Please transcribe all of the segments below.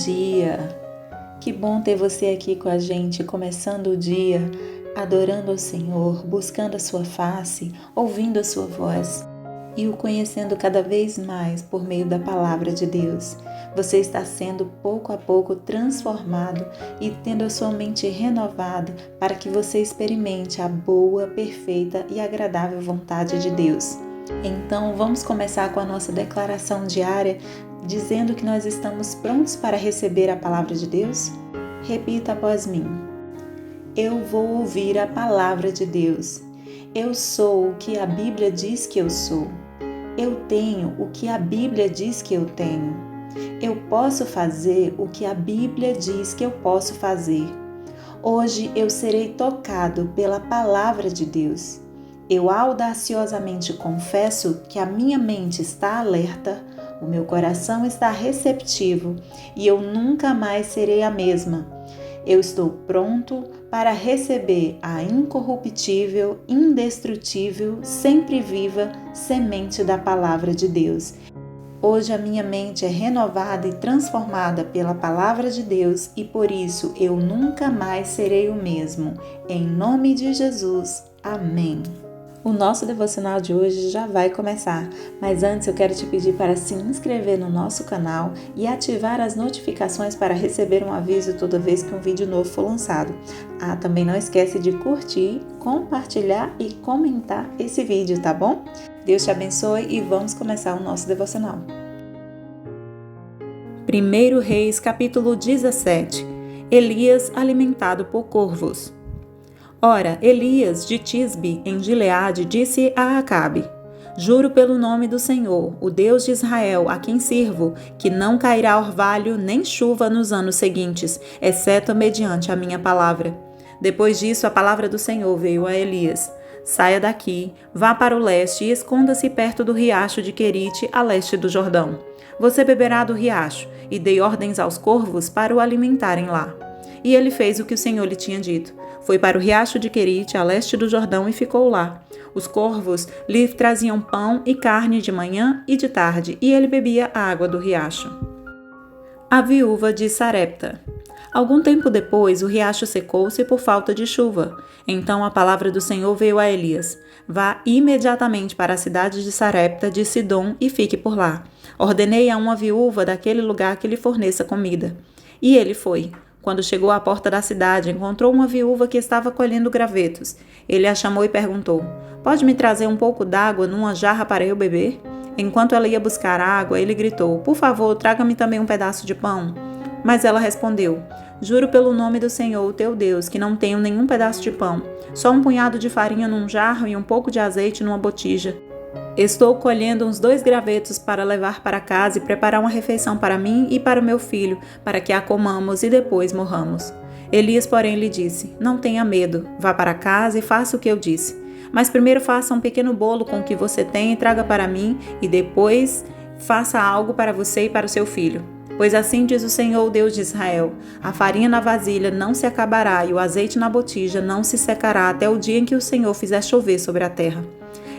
dia! Que bom ter você aqui com a gente, começando o dia, adorando ao Senhor, buscando a sua face, ouvindo a sua voz e o conhecendo cada vez mais por meio da palavra de Deus. Você está sendo pouco a pouco transformado e tendo a sua mente renovada para que você experimente a boa, perfeita e agradável vontade de Deus. Então vamos começar com a nossa declaração diária, dizendo que nós estamos prontos para receber a palavra de Deus? Repita após mim. Eu vou ouvir a palavra de Deus. Eu sou o que a Bíblia diz que eu sou. Eu tenho o que a Bíblia diz que eu tenho. Eu posso fazer o que a Bíblia diz que eu posso fazer. Hoje eu serei tocado pela palavra de Deus. Eu audaciosamente confesso que a minha mente está alerta, o meu coração está receptivo e eu nunca mais serei a mesma. Eu estou pronto para receber a incorruptível, indestrutível, sempre viva semente da palavra de Deus. Hoje a minha mente é renovada e transformada pela palavra de Deus e por isso eu nunca mais serei o mesmo. Em nome de Jesus. Amém. O nosso devocional de hoje já vai começar, mas antes eu quero te pedir para se inscrever no nosso canal e ativar as notificações para receber um aviso toda vez que um vídeo novo for lançado. Também não esquece de curtir, compartilhar e comentar esse vídeo, tá bom? Deus te abençoe e vamos começar o nosso devocional. 1 Reis, capítulo 17. Elias alimentado por corvos. Ora, Elias de Tisbe, em Gileade, disse a Acabe: Juro pelo nome do Senhor, o Deus de Israel, a quem sirvo, que não cairá orvalho nem chuva nos anos seguintes, exceto mediante a minha palavra. Depois disso, a palavra do Senhor veio a Elias: Saia daqui, vá para o leste e esconda-se perto do riacho de Querite, a leste do Jordão. Você beberá do riacho, e dei ordens aos corvos para o alimentarem lá. E ele fez o que o Senhor lhe tinha dito. Foi para o riacho de Querite, a leste do Jordão, e ficou lá. Os corvos lhe traziam pão e carne de manhã e de tarde, e ele bebia a água do riacho. A viúva de Sarepta. Algum tempo depois, o riacho secou-se por falta de chuva. Então a palavra do Senhor veio a Elias: Vá imediatamente para a cidade de Sarepta de Sidom e fique por lá. Ordenei a uma viúva daquele lugar que lhe forneça comida. E ele foi. Quando chegou à porta da cidade, encontrou uma viúva que estava colhendo gravetos. Ele a chamou e perguntou: Pode me trazer um pouco d'água numa jarra para eu beber? Enquanto ela ia buscar água, ele gritou: Por favor, traga-me também um pedaço de pão. Mas ela respondeu: Juro pelo nome do Senhor, teu Deus, que não tenho nenhum pedaço de pão, só um punhado de farinha num jarro e um pouco de azeite numa botija. Estou colhendo uns 2 gravetos para levar para casa e preparar uma refeição para mim e para o meu filho, para que a comamos e depois morramos. Elias, porém, lhe disse: Não tenha medo, vá para casa e faça o que eu disse. Mas primeiro faça um pequeno bolo com o que você tem e traga para mim, e depois faça algo para você e para o seu filho. Pois assim diz o Senhor, Deus de Israel: a farinha na vasilha não se acabará e o azeite na botija não se secará até o dia em que o Senhor fizer chover sobre a terra.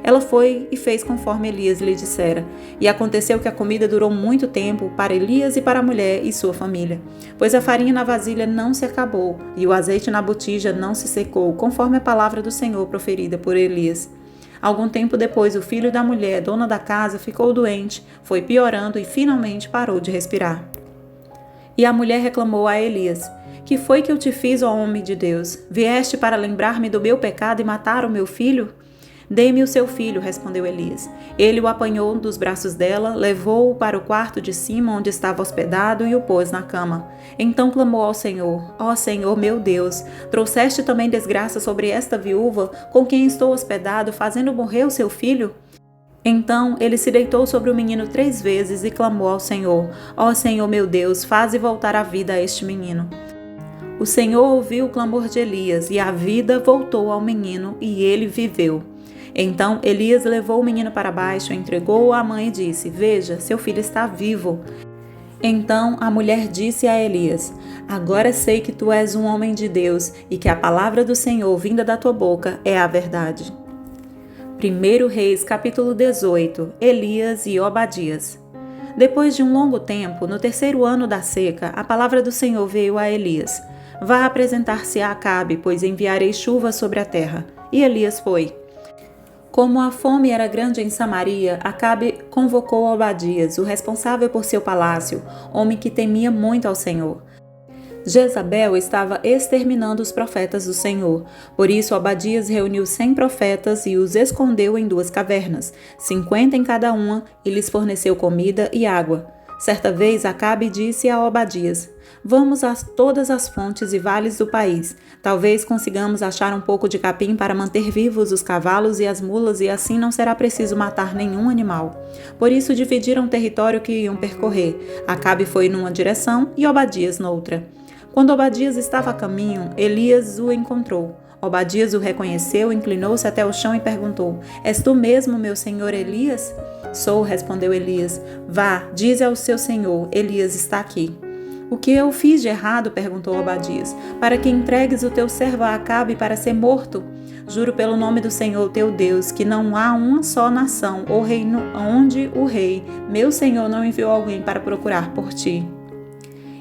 Ela foi e fez conforme Elias lhe dissera. E aconteceu que a comida durou muito tempo para Elias e para a mulher e sua família. Pois a farinha na vasilha não se acabou e o azeite na botija não se secou, conforme a palavra do Senhor proferida por Elias. Algum tempo depois, o filho da mulher, dona da casa, ficou doente, foi piorando e finalmente parou de respirar. E a mulher reclamou a Elias: Que foi que eu te fiz, ó homem de Deus? Vieste para lembrar-me do meu pecado e matar o meu filho? Dê-me o seu filho, respondeu Elias. Ele o apanhou dos braços dela, levou-o para o quarto de cima onde estava hospedado e o pôs na cama. Então clamou ao Senhor: Ó Senhor, meu Deus, trouxeste também desgraça sobre esta viúva com quem estou hospedado, fazendo morrer o seu filho? Então ele se deitou sobre o menino 3 vezes e clamou ao Senhor: Ó Senhor, meu Deus, faze voltar a vida a este menino. O Senhor ouviu o clamor de Elias e a vida voltou ao menino e ele viveu. Então Elias levou o menino para baixo, entregou-o à mãe e disse: Veja, seu filho está vivo. Então a mulher disse a Elias: Agora sei que tu és um homem de Deus e que a palavra do Senhor vinda da tua boca é a verdade. 1 Reis, capítulo 18. Elias e Obadias. Depois de um longo tempo, no 3º ano da seca, a palavra do Senhor veio a Elias: Vá apresentar-se a Acabe, pois enviarei chuva sobre a terra. E Elias foi. Como a fome era grande em Samaria, Acabe convocou Obadias, o responsável por seu palácio, homem que temia muito ao Senhor. Jezabel estava exterminando os profetas do Senhor. Por isso, Obadias reuniu 100 profetas e os escondeu em 2 cavernas, 50 em cada uma, e lhes forneceu comida e água. Certa vez, Acabe disse a Obadias: Vamos a todas as fontes e vales do país. Talvez consigamos achar um pouco de capim para manter vivos os cavalos e as mulas, e assim não será preciso matar nenhum animal. Por isso, dividiram o território que iam percorrer. Acabe foi numa direção e Obadias noutra. Quando Obadias estava a caminho, Elias o encontrou. Obadias o reconheceu, inclinou-se até o chão e perguntou: És tu mesmo, meu senhor Elias? Sou, respondeu Elias. Vá, dize ao seu senhor, Elias está aqui. O que eu fiz de errado? Perguntou Obadias, para que entregues o teu servo a Acabe para ser morto? Juro pelo nome do Senhor teu Deus, que não há uma só nação ou reino onde o rei, meu senhor, não enviou alguém para procurar por ti.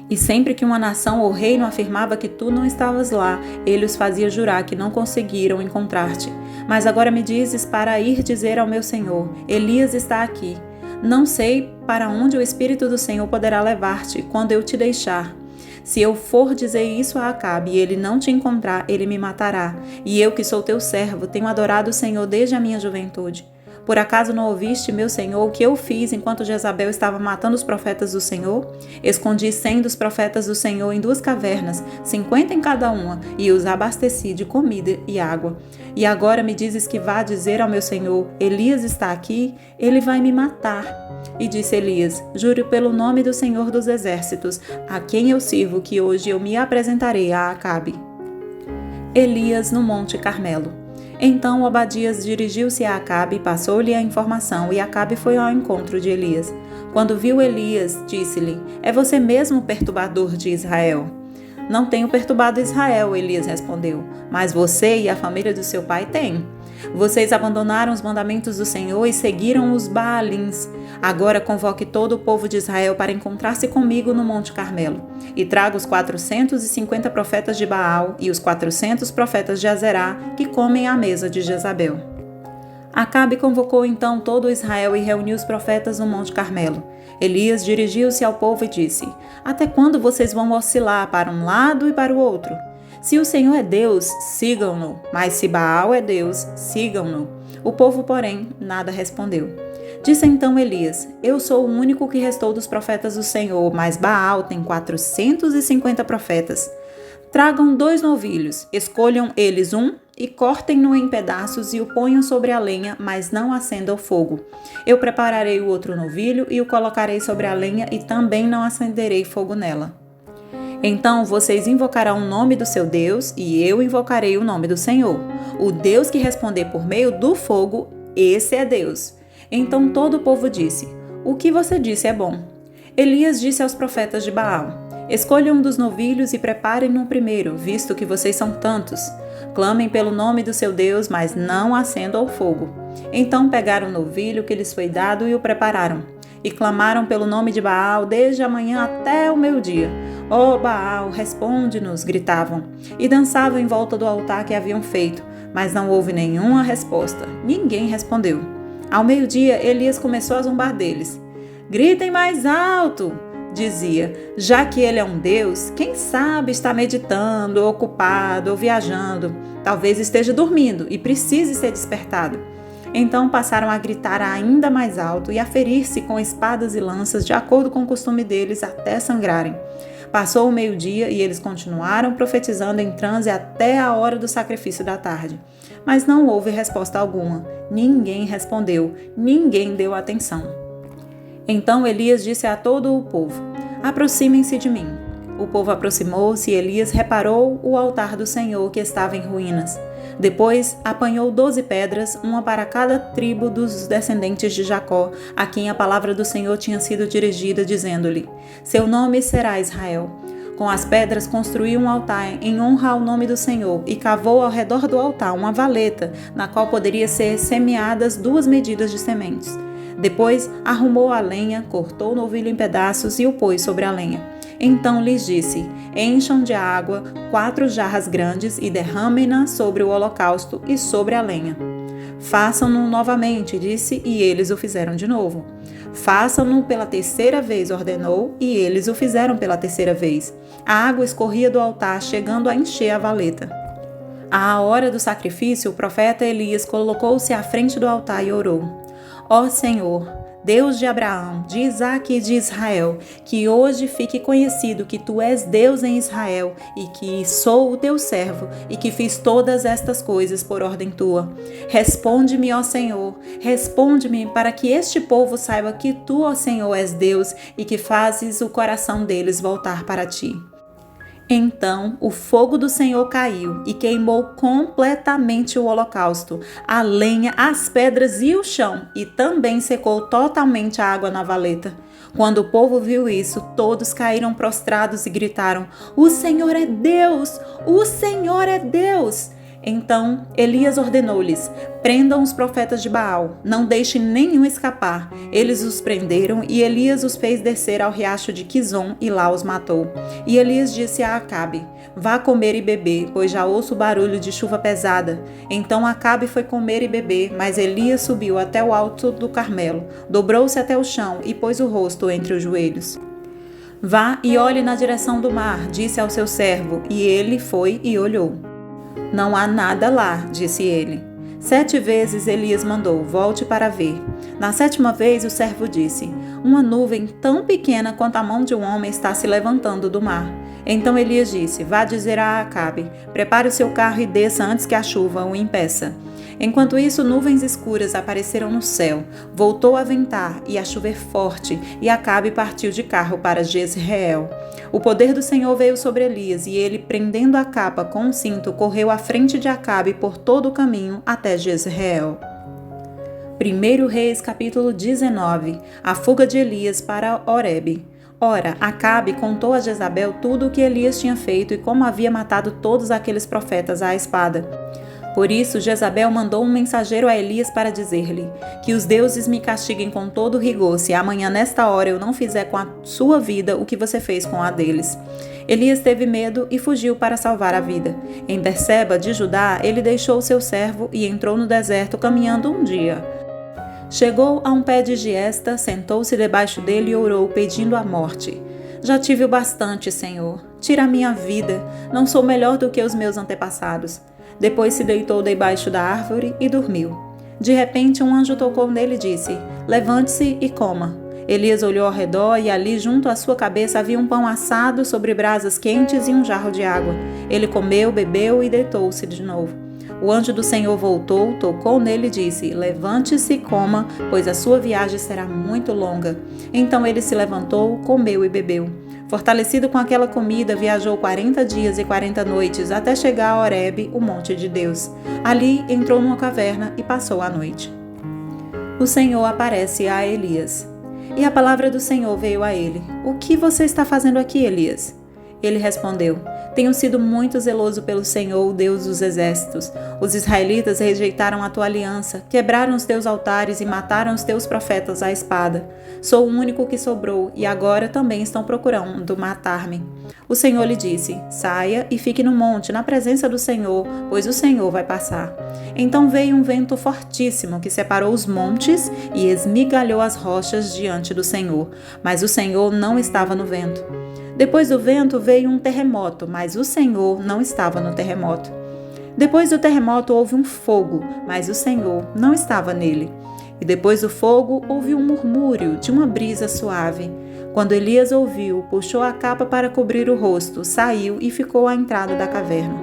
E sempre que uma nação ou reino afirmava que tu não estavas lá, ele os fazia jurar que não conseguiram encontrar-te. Mas agora me dizes para ir dizer ao meu senhor: Elias está aqui. Não sei para onde o Espírito do Senhor poderá levar-te quando eu te deixar. Se eu for dizer isso a Acabe e ele não te encontrar, ele me matará. E eu, que sou teu servo, tenho adorado o Senhor desde a minha juventude. Por acaso não ouviste, meu senhor, o que eu fiz enquanto Jezabel estava matando os profetas do Senhor? Escondi 100 dos profetas do Senhor em 2 cavernas, 50 em cada uma, e os abasteci de comida e água. E agora me dizes que vá dizer ao meu senhor: Elias está aqui, ele vai me matar. E disse Elias: Juro pelo nome do Senhor dos Exércitos, a quem eu sirvo, que hoje eu me apresentarei a Acabe. Elias no Monte Carmelo. Então Obadias dirigiu-se a Acabe e passou-lhe a informação, e Acabe foi ao encontro de Elias. Quando viu Elias, disse-lhe: É você mesmo o perturbador de Israel? Não tenho perturbado Israel, Elias respondeu, mas você e a família do seu pai têm. Vocês abandonaram os mandamentos do Senhor e seguiram os Baalins. Agora convoque todo o povo de Israel para encontrar-se comigo no Monte Carmelo. E traga os 450 profetas de Baal e os 400 profetas de Azerá, que comem à mesa de Jezabel. Acabe convocou então todo Israel e reuniu os profetas no Monte Carmelo. Elias dirigiu-se ao povo e disse: Até quando vocês vão oscilar para um lado e para o outro? Se o Senhor é Deus, sigam-no, mas se Baal é Deus, sigam-no. O povo, porém, nada respondeu. Disse então Elias: Eu sou o único que restou dos profetas do Senhor, mas Baal tem 450 profetas. Tragam 2 novilhos, escolham eles um e cortem-no em pedaços e o ponham sobre a lenha, mas não acendam o fogo. Eu prepararei o outro novilho e o colocarei sobre a lenha e também não acenderei fogo nela. Então vocês invocarão o nome do seu Deus e eu invocarei o nome do Senhor. O Deus que responder por meio do fogo, esse é Deus. Então todo o povo disse: O que você disse é bom. Elias disse aos profetas de Baal: Escolham um dos novilhos e preparem-no primeiro, visto que vocês são tantos. Clamem pelo nome do seu Deus, mas não acendam o fogo. Então pegaram o novilho que lhes foi dado e o prepararam. E clamaram pelo nome de Baal desde a manhã até o meio-dia. Ó Baal, responde-nos, gritavam. E dançavam em volta do altar que haviam feito, mas não houve nenhuma resposta. Ninguém respondeu. Ao meio-dia, Elias começou a zombar deles. Gritem mais alto! Dizia, já que ele é um Deus, quem sabe está meditando, ocupado ou viajando. Talvez esteja dormindo e precise ser despertado. Então passaram a gritar ainda mais alto e a ferir-se com espadas e lanças, de acordo com o costume deles, até sangrarem. Passou o meio-dia e eles continuaram profetizando em transe até a hora do sacrifício da tarde. Mas não houve resposta alguma. Ninguém respondeu, ninguém deu atenção. Então Elias disse a todo o povo: Aproximem-se de mim. O povo aproximou-se e Elias reparou o altar do Senhor que estava em ruínas. Depois apanhou 12 pedras, uma para cada tribo dos descendentes de Jacó, a quem a palavra do Senhor tinha sido dirigida, dizendo-lhe: Seu nome será Israel. Com as pedras construiu um altar em honra ao nome do Senhor e cavou ao redor do altar uma valeta, na qual poderia ser semeadas 2 medidas de sementes. Depois arrumou a lenha, cortou o novilho em pedaços e o pôs sobre a lenha. Então lhes disse: encham de água 4 jarras grandes e derramem-na sobre o holocausto e sobre a lenha. Façam-no novamente, disse, e eles o fizeram de novo. Façam-no pela 3ª vez, ordenou, e eles o fizeram pela 3ª vez. A água escorria do altar, chegando a encher a valeta. À hora do sacrifício, o profeta Elias colocou-se à frente do altar e orou: Ó Senhor, Deus de Abraão, de Isaque e de Israel, que hoje fique conhecido que tu és Deus em Israel e que sou o teu servo e que fiz todas estas coisas por ordem tua. Responde-me, ó Senhor, responde-me para que este povo saiba que tu, ó Senhor, és Deus e que fazes o coração deles voltar para ti. Então o fogo do Senhor caiu e queimou completamente o holocausto, a lenha, as pedras e o chão, e também secou totalmente a água na valeta. Quando o povo viu isso, todos caíram prostrados e gritaram: O Senhor é Deus! O Senhor é Deus! Então Elias ordenou-lhes: prendam os profetas de Baal, não deixem nenhum escapar. Eles os prenderam e Elias os fez descer ao riacho de Quizon e lá os matou. E Elias disse a Acabe: vá comer e beber, pois já ouço o barulho de chuva pesada. Então Acabe foi comer e beber, mas Elias subiu até o alto do Carmelo, dobrou-se até o chão e pôs o rosto entre os joelhos. Vá e olhe na direção do mar, disse ao seu servo, e ele foi e olhou. Não há nada lá, disse ele. 7 vezes Elias mandou: volte para ver. Na 7ª vez o servo disse: uma nuvem tão pequena quanto a mão de um homem está se levantando do mar. Então Elias disse: vá dizer a Acabe: prepare o seu carro e desça antes que a chuva o impeça. Enquanto isso, nuvens escuras apareceram no céu, voltou a ventar e a chover forte, e Acabe partiu de carro para Jezreel. O poder do Senhor veio sobre Elias, e ele, prendendo a capa com um cinto, correu à frente de Acabe por todo o caminho até Jezreel. 1 Reis, capítulo 19. A fuga de Elias para Horebe. Ora, Acabe contou a Jezabel tudo o que Elias tinha feito e como havia matado todos aqueles profetas à espada. Por isso, Jezabel mandou um mensageiro a Elias para dizer-lhe: que os deuses me castiguem com todo rigor, se amanhã nesta hora eu não fizer com a sua vida o que você fez com a deles. Elias teve medo e fugiu para salvar a vida. Em Berseba, de Judá, ele deixou seu servo e entrou no deserto caminhando um dia. Chegou a um pé de giesta, sentou-se debaixo dele e orou, pedindo a morte. Já tive o bastante, Senhor. Tira a minha vida. Não sou melhor do que os meus antepassados. Depois se deitou debaixo da árvore e dormiu. De repente, um anjo tocou nele e disse: levante-se e coma. Elias olhou ao redor e ali, junto à sua cabeça, havia um pão assado sobre brasas quentes e um jarro de água. Ele comeu, bebeu e deitou-se de novo. O anjo do Senhor voltou, tocou nele e disse: levante-se e coma, pois a sua viagem será muito longa. Então ele se levantou, comeu e bebeu. Fortalecido com aquela comida, viajou 40 dias e 40 noites até chegar a Horebe, o monte de Deus. Ali entrou numa caverna e passou a noite. O Senhor aparece a Elias. E a palavra do Senhor veio a ele: o que você está fazendo aqui, Elias? Ele respondeu: tenho sido muito zeloso pelo Senhor, o Deus dos exércitos. Os israelitas rejeitaram a tua aliança, quebraram os teus altares e mataram os teus profetas à espada. Sou o único que sobrou e agora também estão procurando matar-me. O Senhor lhe disse: saia e fique no monte, na presença do Senhor, pois o Senhor vai passar. Então veio um vento fortíssimo que separou os montes e esmigalhou as rochas diante do Senhor, mas o Senhor não estava no vento. Depois do vento veio um terremoto, mas o Senhor não estava no terremoto. Depois do terremoto houve um fogo, mas o Senhor não estava nele. E depois do fogo houve um murmúrio de uma brisa suave. Quando Elias ouviu, puxou a capa para cobrir o rosto, saiu e ficou à entrada da caverna.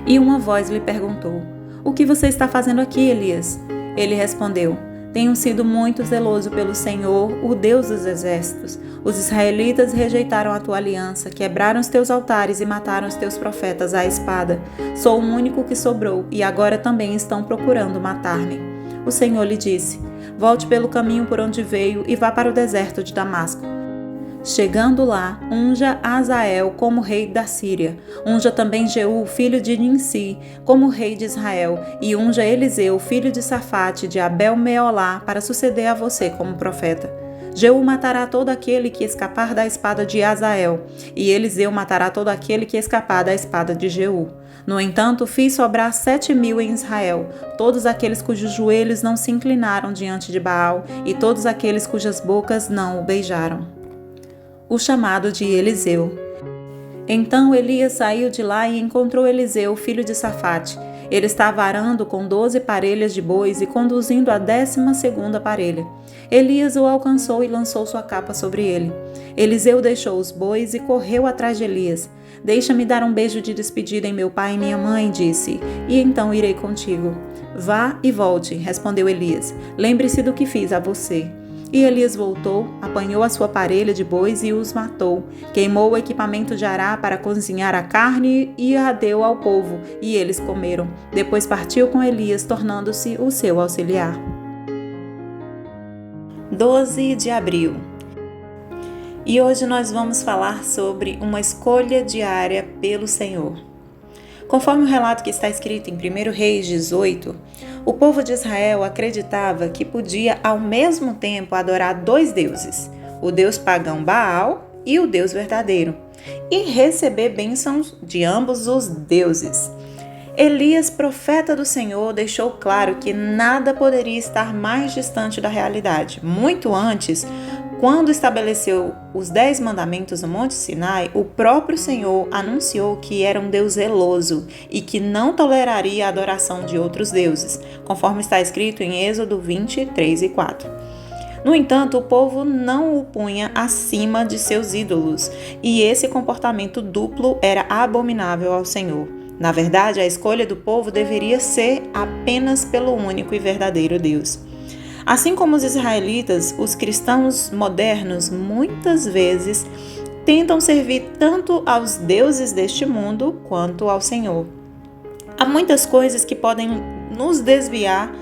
E uma voz lhe perguntou: o que você está fazendo aqui, Elias? Ele respondeu: tenho sido muito zeloso pelo Senhor, o Deus dos exércitos. Os israelitas rejeitaram a tua aliança, quebraram os teus altares e mataram os teus profetas à espada. Sou o único que sobrou e agora também estão procurando matar-me. O Senhor lhe disse: volte pelo caminho por onde veio e vá para o deserto de Damasco. Chegando lá, unja Azael como rei da Síria, unja também Jeú, filho de Nimsi, como rei de Israel, e unja Eliseu, filho de Safate, de Abel-Meolá, para suceder a você como profeta. Jeú matará todo aquele que escapar da espada de Azael, e Eliseu matará todo aquele que escapar da espada de Jeú. No entanto, fiz sobrar 7.000 em Israel, todos aqueles cujos joelhos não se inclinaram diante de Baal, e todos aqueles cujas bocas não o beijaram. O chamado de Eliseu. Então Elias saiu de lá e encontrou Eliseu, filho de Safate. Ele estava arando com 12 parelhas de bois e conduzindo a 12ª parelha. Elias o alcançou e lançou sua capa sobre ele. Eliseu deixou os bois e correu atrás de Elias. Deixa-me dar um beijo de despedida em meu pai e minha mãe, disse, e então irei contigo. Vá e volte, respondeu Elias. Lembre-se do que fiz a você. E Elias voltou, apanhou a sua parelha de bois e os matou. Queimou o equipamento de Ará para cozinhar a carne e a deu ao povo, e eles comeram. Depois partiu com Elias, tornando-se o seu auxiliar. 12 de abril. E hoje nós vamos falar sobre uma escolha diária pelo Senhor. Conforme o relato que está escrito em 1 Reis 18, o povo de Israel acreditava que podia ao mesmo tempo adorar 2 deuses, o deus pagão Baal e o Deus verdadeiro, e receber bênçãos de ambos os deuses. Elias, profeta do Senhor, deixou claro que nada poderia estar mais distante da realidade. Muito antes, quando estabeleceu os 10 mandamentos no Monte Sinai, o próprio Senhor anunciou que era um Deus zeloso e que não toleraria a adoração de outros deuses, conforme está escrito em Êxodo 23 e 4. No entanto, o povo não o punha acima de seus ídolos, e esse comportamento duplo era abominável ao Senhor. Na verdade, a escolha do povo deveria ser apenas pelo único e verdadeiro Deus. Assim como os israelitas, os cristãos modernos muitas vezes tentam servir tanto aos deuses deste mundo quanto ao Senhor. Há muitas coisas que podem nos desviar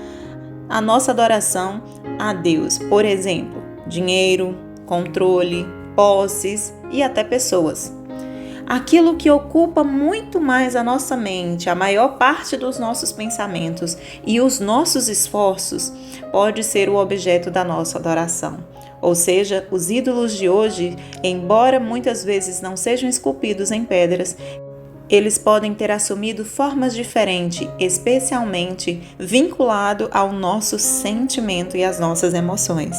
a nossa adoração a Deus. Por exemplo, dinheiro, controle, posses e até pessoas. Aquilo que ocupa muito mais a nossa mente, a maior parte dos nossos pensamentos e os nossos esforços, pode ser o objeto da nossa adoração. Ou seja, os ídolos de hoje, embora muitas vezes não sejam esculpidos em pedras, eles podem ter assumido formas diferentes, especialmente vinculado ao nosso sentimento e às nossas emoções.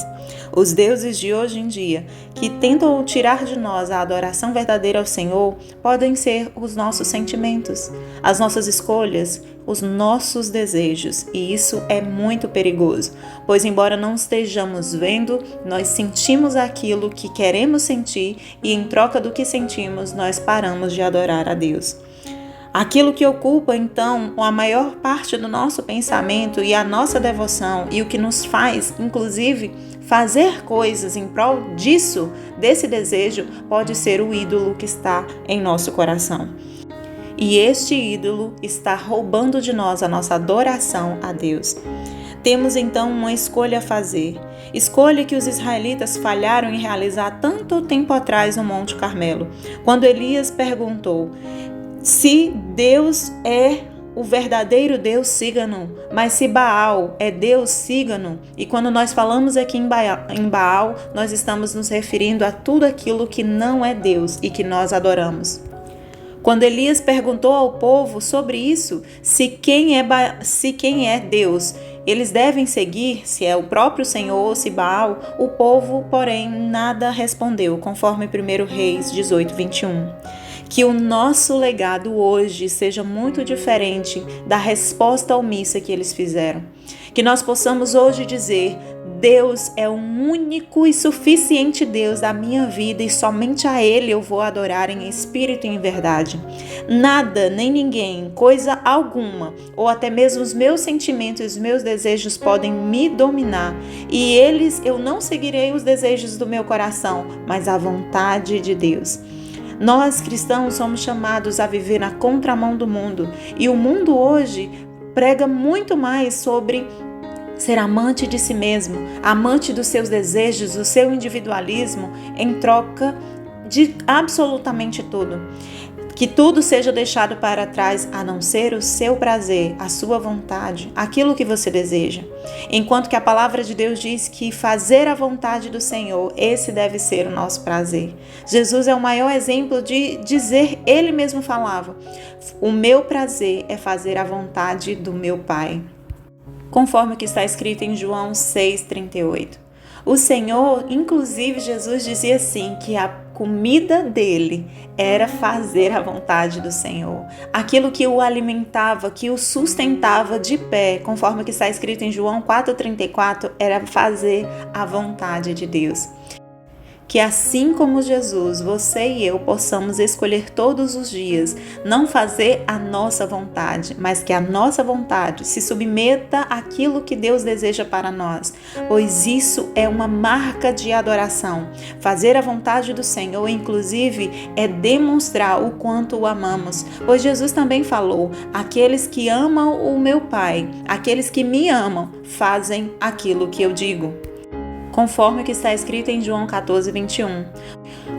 Os deuses de hoje em dia, que tentam tirar de nós a adoração verdadeira ao Senhor, podem ser os nossos sentimentos, as nossas escolhas, os nossos desejos, e isso é muito perigoso, pois embora não estejamos vendo, nós sentimos aquilo que queremos sentir e em troca do que sentimos, nós paramos de adorar a Deus. Aquilo que ocupa, então, a maior parte do nosso pensamento e a nossa devoção e o que nos faz, inclusive, fazer coisas em prol disso, desse desejo, pode ser o ídolo que está em nosso coração. E este ídolo está roubando de nós a nossa adoração a Deus. Temos então uma escolha a fazer. Escolha que os israelitas falharam em realizar tanto tempo atrás no Monte Carmelo, quando Elias perguntou: se Deus é o verdadeiro Deus, siga-no. Mas se Baal é Deus, siga-no. E quando nós falamos aqui em Baal, nós estamos nos referindo a tudo aquilo que não é Deus e que nós adoramos. Quando Elias perguntou ao povo sobre isso, se quem é Deus, eles devem seguir, se é o próprio Senhor ou se Baal, o povo, porém, nada respondeu, conforme 1 Reis 18, 21. Que o nosso legado hoje seja muito diferente da resposta omissa que eles fizeram. Que nós possamos hoje dizer: Deus é o único e suficiente Deus da minha vida e somente a Ele eu vou adorar em espírito e em verdade. Nada, nem ninguém, coisa alguma, ou até mesmo os meus sentimentos e os meus desejos podem me dominar. E eu não seguirei os desejos do meu coração, mas a vontade de Deus. Nós, cristãos, somos chamados a viver na contramão do mundo. E o mundo hoje prega muito mais sobre ser amante de si mesmo, amante dos seus desejos, do seu individualismo, em troca de absolutamente tudo. Que tudo seja deixado para trás, a não ser o seu prazer, a sua vontade, aquilo que você deseja. Enquanto que a palavra de Deus diz que fazer a vontade do Senhor, esse deve ser o nosso prazer. Jesus é o maior exemplo de dizer, ele mesmo falava, o meu prazer é fazer a vontade do meu Pai. Conforme o que está escrito em João 6,38. O Senhor, inclusive Jesus dizia assim, que a comida dele era fazer a vontade do Senhor. Aquilo que o alimentava, que o sustentava de pé, conforme o que está escrito em João 4,34, era fazer a vontade de Deus. Que assim como Jesus, você e eu possamos escolher todos os dias não fazer a nossa vontade, mas que a nossa vontade se submeta àquilo que Deus deseja para nós, pois isso é uma marca de adoração. Fazer a vontade do Senhor, inclusive, é demonstrar o quanto o amamos, pois Jesus também falou, aqueles que amam o meu Pai, aqueles que me amam, fazem aquilo que eu digo. Conforme o que está escrito em João 14:21.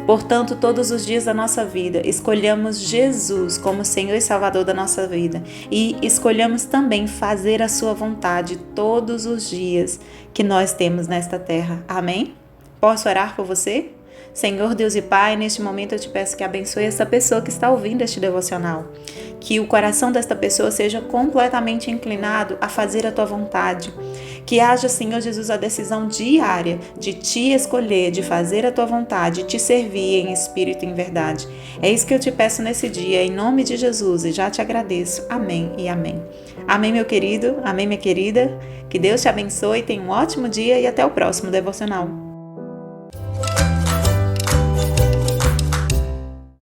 Portanto, todos os dias da nossa vida, escolhamos Jesus como Senhor e Salvador da nossa vida e escolhamos também fazer a sua vontade todos os dias que nós temos nesta terra. Amém? Posso orar por você? Senhor Deus e Pai, neste momento eu te peço que abençoe essa pessoa que está ouvindo este devocional. Que o coração desta pessoa seja completamente inclinado a fazer a tua vontade. Que haja, Senhor Jesus, a decisão diária de te escolher, de fazer a tua vontade, de te servir em espírito e em verdade. É isso que eu te peço nesse dia, em nome de Jesus, e já te agradeço. Amém e amém. Amém, meu querido, amém, minha querida. Que Deus te abençoe, tenha um ótimo dia e até o próximo devocional.